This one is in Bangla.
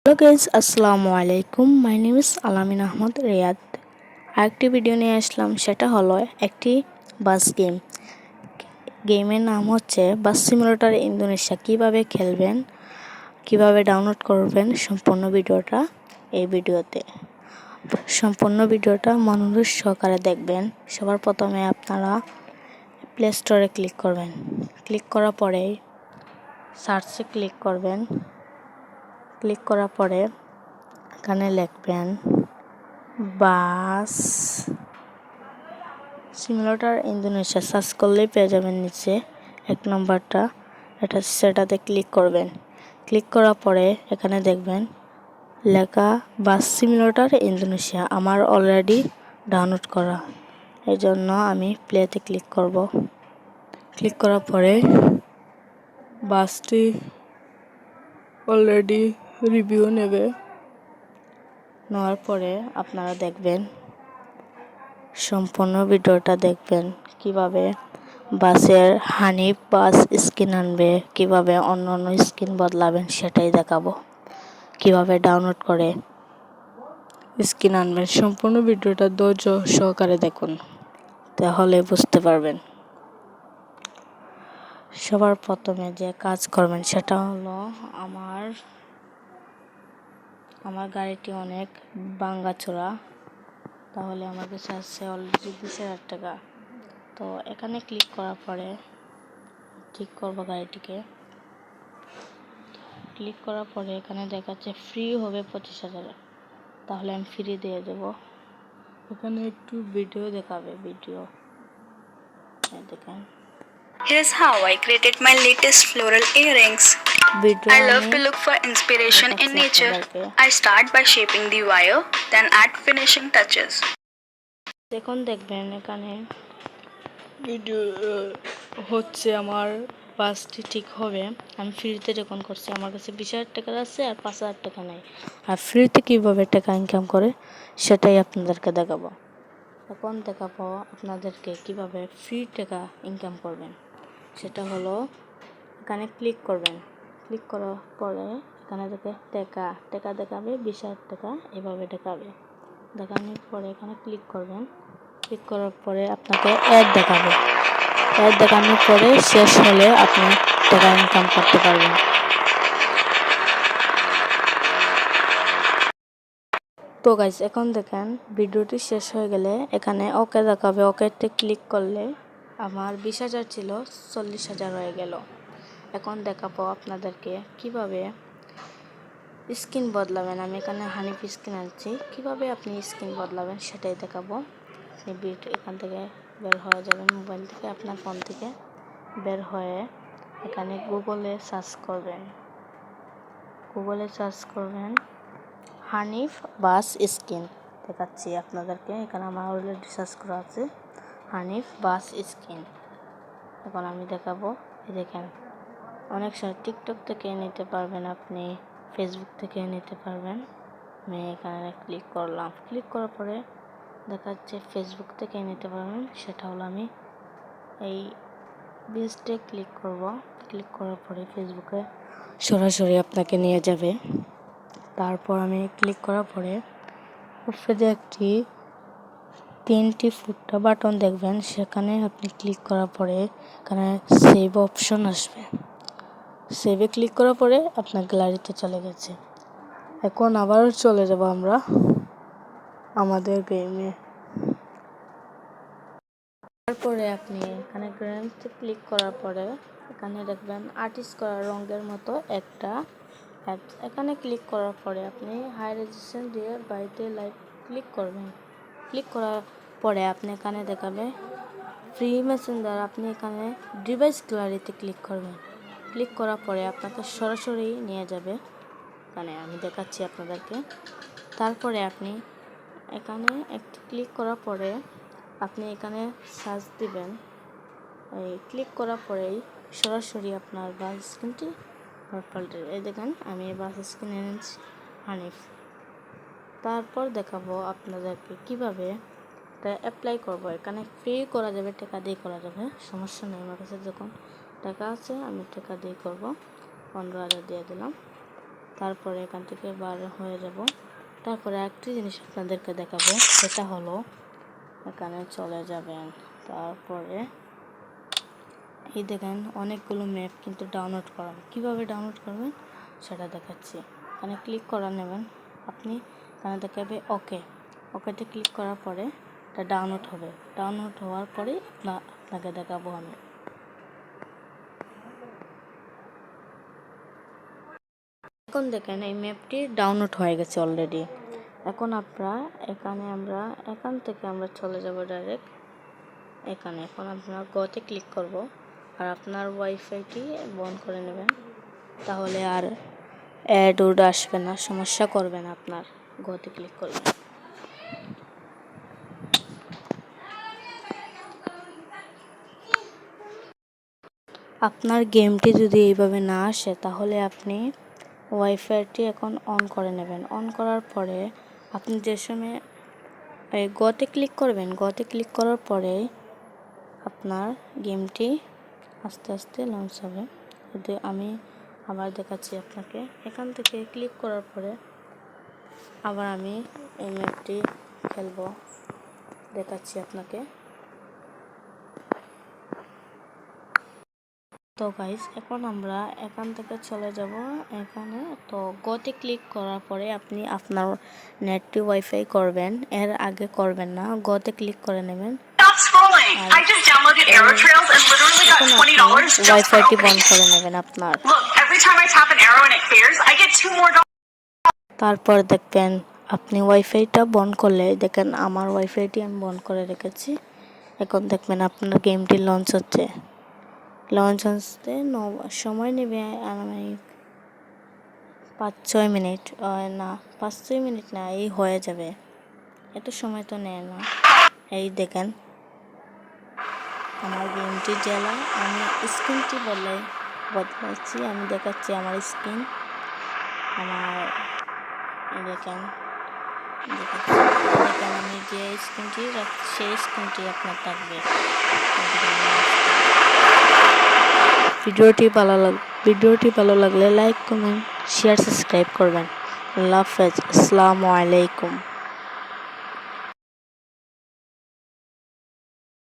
হ্যালো গাইজ, আসসালামু আলাইকুম। মাই নেম ইজ আলামিন আহমদ রিয়াদ। আরেকটি ভিডিও নিয়ে আসলাম, সেটা হলো একটি বাস গেম। গেমের নাম হচ্ছে বাস সিমুলেটর ইন্দোনেশিয়া। কিভাবে খেলবেন, কিভাবে ডাউনলোড করবেন, সম্পূর্ণ ভিডিওটা এই ভিডিওতে। সম্পূর্ণ ভিডিওটা মনোযোগ সহকারে দেখবেন। সবার প্রথমে আপনারা প্লে স্টোরে ক্লিক করবেন। ক্লিক করার পরে সার্চে ক্লিক করবেন। ক্লিক করার পরে এখানে লিখবেন বাস সিমুলেটর ইন্দোনেশিয়া। সার্চ করলেই পেয়ে যাবেন নিচে এক নম্বরটা, সেটাতে ক্লিক করবেন। ক্লিক করার পরে এখানে দেখবেন লেখা বাস সিমুলেটর ইন্দোনেশিয়া। আমার অলরেডি ডাউনলোড করা, এই জন্য আমি প্লেতে ক্লিক করব। ক্লিক করার পরে বাসটি অলরেডি রিভিউ নেবে। নেওয়ার পরে আপনারা দেখবেন, সম্পূর্ণ ভিডিওটা দেখবেন কিভাবে বাসের হানিফ বাস স্ক্রিন আনবে, কিভাবে অন্য অন্য স্ক্রিন বদলাবেন সেটাই দেখাবো। কিভাবে ডাউনলোড করে স্ক্রিন আনবেন, সম্পূর্ণ ভিডিওটা ধৈর্য সহকারে দেখুন, তাহলে বুঝতে পারবেন। সবার প্রথমে যে কাজ করবেন সেটা হলো, আমার গাড়িটি অনেক ভাঙাচোরা, তাহলে আমার কাছে আছে অলরেডি 20,000 টাকা। তো এখানে ক্লিক করার পরে ঠিক করবো গাড়িটিকে। ক্লিক করার পরে এখানে দেখাচ্ছে ফ্রি হবে 25,000, তাহলে আমি ফ্রি দিয়ে দেব। এখানে একটু ভিডিও দেখাবে, ভিডিও দেখেন। Here's how I created my latest floral earrings. I love to look for inspiration in nature. I start by shaping the wire, then add finishing touches. এখন দেখবেন এখানে ভিডিও হচ্ছে, আমার বাসটি ঠিক হবে। আমি ফ্রিতে যখন করছি, আমার কাছে 20,000 টাকা আছে আর 5,000 টাকা নেই। আর ফ্রিতে কীভাবে টাকা ইনকাম করে সেটাই আপনাদেরকে দেখাবো। এখন দেখাবো আপনাদেরকে কিভাবে ফ্রি টাকা ইনকাম করবেন। সেটা হলো, এখানে ক্লিক করবেন। ক্লিক করার পরে এখানে টাকা দেখাবে 20,000 টাকা, এভাবে দেখাবে। দেখানোর পরে এখানে ক্লিক করবেন। ক্লিক করার পরে আপনাকে অ্যাড দেখাবে। অ্যাড দেখানোর পরে শেষ হলে আপনি টাকা ইনকাম করতে পারবেন। তো গাইস, এখন দেখেন ভিডিওটি শেষ হয়ে গেলে এখানে ওকে দেখাবে। ওকেতে ক্লিক করলে আমার 20,000 ছিল 40,000 হয়ে গেল। এখন দেখাবো আপনাদেরকে কিভাবে স্কিন বদলাবেন। আমি এখানে হানিফ স্কিন আনছি, কিভাবে আপনি স্কিন বদলাবেন সেটাই দেখাবো। আপনি এখান থেকে বের হয়ে যাবেন, মোবাইল থেকে, আপনার ফোন থেকে বের হয়ে এখানে গুগলে সার্চ করবেন হানিফ বাস স্কিন। দেখাচ্ছি আপনাদেরকে, এখানে আমার অলরেডি সার্চ করা আছে হানিফ বাস স্কিন। এখন আমি দেখাবো। দেখেন, অনেক সময় টিকটক থেকে নিতে পারবেন, আপনি ফেসবুক থেকে নিতে পারবেন। আমি এখানে ক্লিক করলাম। ক্লিক করার পরে দেখাচ্ছে ফেসবুক থেকে নিতে পারবেন। সেটা হলো, আমি এই পেজটে ক্লিক করব। ক্লিক করার পরে ফেসবুকে সরাসরি আপনাকে নিয়ে যাবে। তারপর আমি ক্লিক করার পরে উপরে একটি 3টি ফুটা বাটন দেখবেন, সেখানে আপনি ক্লিক করার পরে এখানে সেভ অপশন আসবে। সেভে ক্লিক করার পরে আপনার গ্যালারিতে চলে গেছে। এখন আবার চলে যাব আমরা আমাদের গেমে। তারপরে আপনি এখানে গেমসে ক্লিক করার পরে এখানে দেখবেন আর্টিস্ট করা রঙের মতো একটা অ্যাপস। এখানে ক্লিক করার পরে আপনি হাই রেজুলেশন দিয়ে বাড়িতে লাইভ ক্লিক করবেন। ক্লিক করার পরে আপনি এখানে দেখাবে ফ্রি মেসেঞ্জার। আপনি এখানে ডিভাইস গ্যালারিতে ক্লিক করবেন। ক্লিক করার পরে আপনাকে সরাসরি নিয়ে যাবে, এখানে আমি দেখাচ্ছি আপনাদেরকে। তারপরে আপনি এখানে একটি ক্লিক করার পরে আপনি এখানে সার্চ দিবেন। এই ক্লিক করার পরেই সরাসরি আপনার বাস স্ক্রিনটি পাল্টে। এই দেখেন, আমি বাস স্ক্রিন এনেছি হানিফ। তারপর দেখাবো আপনাদেরকে কিভাবে এটা অ্যাপ্লাই করব। এখানে ফ্রি করা যাবে, টাকা দিয়ে করা যাবে, সমস্যা নেই। আমার কাছে যখন টাকা আছে আমি টাকা দিয়ে করব। 15,000 দিয়ে দিলাম। তারপরে এখান থেকে বার হয়ে যাব। তারপরে একটি জিনিস আপনাদেরকে দেখাবো, সেটা হলো এখানে চলে যাবেন। তারপরে এই দেখেন অনেকগুলো ম্যাপ কিন্তু ডাউনলোড করান, কীভাবে ডাউনলোড করবেন সেটা দেখাচ্ছি। এখানে ক্লিক করে নেবেন আপনি, এখানে দেখাবে ওকেতে ক্লিক করার পরে এটা ডাউনলোড হবে। ডাউনলোড হওয়ার পরে আপনাকে দেখাবো আমি। এখন দেখেন এই ম্যাপটি ডাউনলোড হয়ে গেছে অলরেডি। এখন এখান থেকে আমরা চলে যাব ডাইরেক্ট এখানে। এখন আপনারা গোতে ক্লিক করব আর আপনার ওয়াইফাইটি বন্ধ করে নেবেন, তাহলে আর অ্যাড উড আসবে না, সমস্যা করবে না। আপনার গোতে ক্লিক করবেন। আপনার গেমটি যদি এইভাবে না আসে তাহলে আপনি ওয়াইফাইটি এখন অন করে নেবেন। অন করার পরে আপনি যে সময় গোতে ক্লিক করবেন, গোতে ক্লিক করার পরে আপনার গেমটি আস্তে আস্তে লঞ্চ হবে। যদি আমি আবার দেখাচ্ছি আপনাকে, এখান থেকে ক্লিক করার পরে আবার আমি এই ম্যাপটি খেলবো, দেখাচ্ছি আপনাকে। তো গাইস এখন আমরা এখান থেকে চলে যাব এখানে। তো গোতে ক্লিক করার পরে আপনি আপনার নেটটি ওয়াইফাই করবেন, এর আগে করবেন না। গোতে ক্লিক করে নেবেন, ওয়াইফাইটি বন্ধ করে নেবেন আপনার। তারপর দেখবেন আপনি ওয়াইফাইটা বন্ধ করলে, দেখেন আমার ওয়াইফাইটি আমি বন্ধ করে রেখেছি। এখন দেখবেন আপনার গেমটি লঞ্চ হচ্ছে। লঞ্চ আসতে সময় নেবে আনুমানিক 5-6 মিনিট, না 5-6 মিনিট না, এই হয়ে যাবে, এত সময় তো নেয় না। এই দেখেন আমার গেমটি জ্বালা, আমি স্ক্রিনটি বদলাচ্ছি, আমি দেখাচ্ছি আমার স্ক্রিন। আমার দেখেন আমি যে স্ক্রিনটি রাখছি সেই স্ক্রিনটি আপনার থাকবে। ভিডিওটি ভালো লাগলে লাইক, কমেন্ট, শেয়ার, সাবস্ক্রাইব করবেন। আল্লাহ হাফেজ, আসসালামু আলাইকুম।